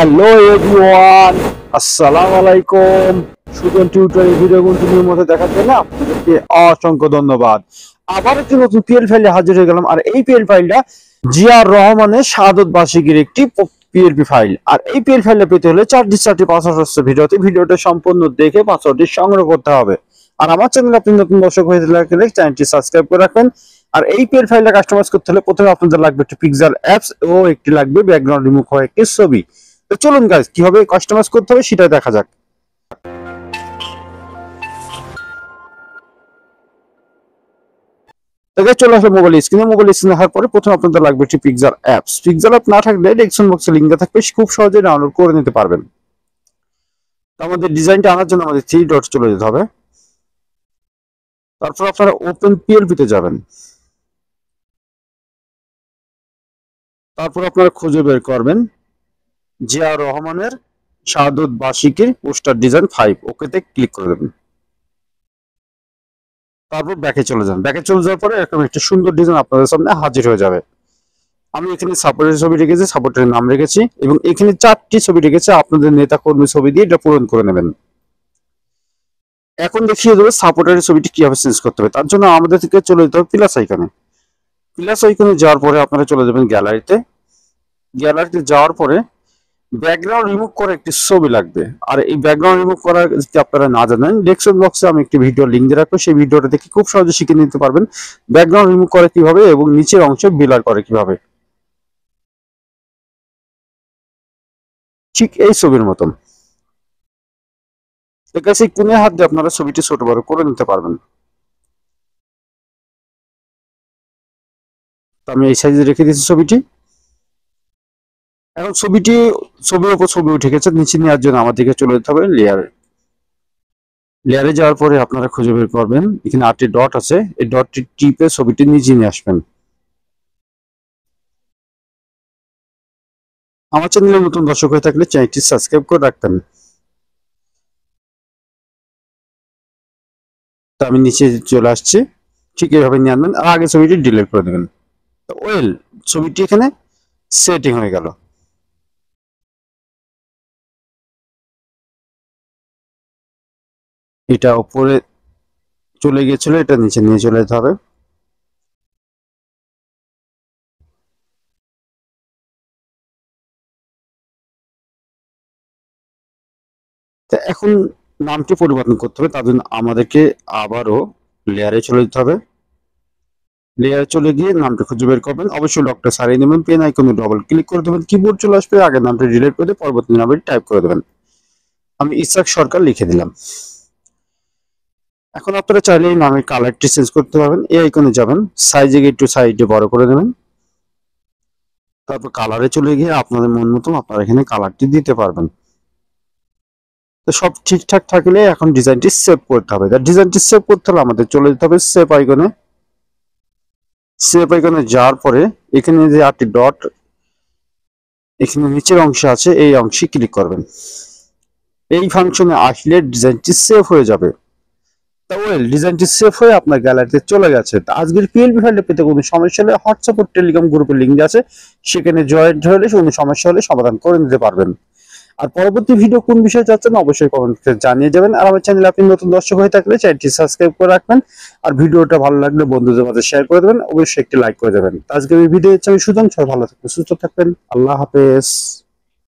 Hello everyone, আসসালামু আলাইকুম। Sudan tutorial video কন্টিনিউর মধ্যে দেখার জন্য আপনাদেরকে অসংখ্য ধন্যবাদ। আবার একটি নতুন পিএল ফাইলে হাজির হয়ে গেলাম। আর এই পিএল ফাইলটা জিয়ার রহমানের শাহাদত বার্ষিকীর একটি পিএলপি ফাইল। আর এই পিএল ফাইলটা পেতে হলে চারটি পাসওয়ার্ড হচ্ছে ভিডিওটা সম্পূর্ণ দেখে পাসওয়ার্ডটি সংগ্রহ করতে হবে। আর আমার চ্যানেলে আপনি নতুন দর্শক হয়ে থাকলে চ্যানেলটি সাবস্ক্রাইব করে রাখবেন। আর এই পিএল ফাইলটা কাস্টমাইজ করতে হলে প্রথমে আপনাদের লাগবে একটি পিক্সেল অ্যাপস ও একটি লাগবে ব্যাকগ্রাউন্ড রিমুভ হওয়া একটি ছবি। তো চলুন গাইস, কিভাবে কাস্টমাইজ করতে হবে সেটা দেখা যাক। চলে আসলে মোবাইল স্ক্রিনে আসার পরে প্রথমে আপনাদের লাগবে একটি পিক্সেল অ্যাপস। পিক্সেল অ্যাপ না থাকলে ডেসক্রিপশন বক্সে লিংক দেওয়া থাকবে, খুব সহজে ডাউনলোড করে নিতে পারবেন। তো আমাদের ডিজাইনটা আনার জন্য আমাদের 3 ডট চলে যেতে হবে। তারপর আপনারা ওপেন পিএলপি তে যাবেন। তারপর আপনারা খুঁজে বের করবেন জিয়া রহমানের শাহাদত বার্ষিকীর পোস্টার ডিজাইন 5, ওকেতে ক্লিক করে দেবেন। তারপর ব্যাকে চলে যান। ব্যাকে চলে যাওয়ার পরে এরকম একটা সুন্দর ডিজাইন আপনাদের সামনে হাজির হয়ে যাবে। আমি এখানে সাপোর্টের ছবি রেখেছি, সাপোর্টের নাম রেখেছি এবং এখানে 4টি ছবি রেখেছি। আপনাদের নেতা কর্মী ছবি দিয়ে এটা পূরণ করে নেবেন। এখন দেখিয়ে দেবো সাপোর্টের ছবিটি কিভাবে চেঞ্জ করতে হবে। তার জন্য আমাদের থেকে চলে যেতে হবে প্লাস আইকনে। প্লাস আইকনে যাওয়ার পরে আপনারা চলে যাবেন গ্যালারিতে। গ্যালারিতে যাওয়ার পরে ব্যাকগ্রাউন্ড রিমুভ করা একটি ছবি লাগবে। আর এই ব্যাকগ্রাউন্ড রিমুভ করা যদি আপনারা না জানেন, ডেসক্রিপশন বক্সে আমি একটি ভিডিও লিংক দিয়ে রাখবো, সেই ভিডিওটা দেখে খুব সহজে শিখে নিতে পারবেন ব্যাকগ্রাউন্ড রিমুভ করে কিভাবে এবং নিচের অংশে ব্লার করে কিভাবে। ঠিক এই ছবির মতন সেই কোণে হাত দিয়ে আপনারা ছবিটি ছোট বড় করে নিতে পারবেন। তো আমি এই সাইজে রেখে দিয়েছি ছবিটি। এখন ছবির উপর ছবি উঠে গেছে, নিচে নেওয়ার জন্য আমাদেরকে চলে যেতে হবে লেয়ারে যাওয়ার পরে আপনারা খুঁজে বের করবেন এখানে 8টি ডট আছে, এই ডটটি টিপে ছবিটি নিচে নিয়ে আসবেন। আমার চ্যানেলে নতুন দর্শক হয়ে থাকলে চ্যানেলটি সাবস্ক্রাইব করে রাখবেন। তো আমি নিচে চলে আসছি, ঠিক এইভাবে নিয়ে আনবেন আর আগে ছবিটি ডিলিট করে দেবেন। তো ওয়েল, ছবিটি এখানে সেটিং হয়ে গেল। এটা উপরে চলে গিয়েছিল, এটা নিচে নিয়ে চলে যেতে হবে। তো এখন নামটি পরিবর্তন করতে হবে, তার জন্য আমাদেরকে আবারও লেয়ারে চলে যেতে হবে। লেয়ারে চলে গিয়ে নামটা খুঁজে বের করবেন, অবশ্যই লকটা সারিয়ে নেবেন, পেন আইকনে ডবল ক্লিক করে দেবেন, কিবোর্ড চলে আসবে, আগের নামটা ডিলিট করে দিয়ে পরবর্তী নামটি টাইপ করে দেবেন। আমি ইসরাক সরকার লিখে দিলাম। এখন আপনারা চাইলে এই নামের কালারটি চেঞ্জ করতে পারবেন। এই আইকনে যাবেন, সাইজে একটু সাইডে বড় করে দেবেন। তারপর কালারে চলে গিয়ে আপনাদের মন মতো আপনারা এখানে কালারটি দিতে পারবেন। তো সব ঠিকঠাক থাকলে এখন ডিজাইনটি সেভ করতে হবে। ডিজাইনটি সেভ করতে হলে আমাদের চলে যেতে হবে সেভ আইকনে। সেভ আইকনে যাওয়ার পরে এখানে যে 8টি ডট এখানে নিচের অংশে আছে, এই অংশে ক্লিক করবেন। এই ফাংশনে আসলে ডিজাইনটি সেভ হয়ে যাবে। ওয়েল, ডিজাইনটি সেভ হয়ে আপনার গ্যালারিতে চলে গেছে। আজকের পিএলপি ফাইলটা পেতে কোনো সমস্যা হলে হোয়াটসঅ্যাপ ও টেলিগ্রাম গ্রুপের লিঙ্ক আছে, সেখানে জয়েন্ট হলে কোনো সমস্যা হলে সমাধান করে নিতে পারবেন। আর পরবর্তী ভিডিও কোন বিষয়ে চাচ্ছেন অবশ্যই কমেন্টে জানিয়ে যাবেন। আর আমার চ্যানেলে আপনি নতুন দর্শক হয়ে থাকলে চ্যানেলটি সাবস্ক্রাইব করে রাখবেন। আর ভিডিওটা ভালো লাগলে বন্ধুদের মাঝে শেয়ার করে দেবেন, অবশ্যই একটি লাইক করে দেবেন। আজকের এই ভিডিও হচ্ছে আমি সুজন, সবাই ভালো থাকবেন, সুস্থ থাকবেন, আল্লাহ হাফেজ।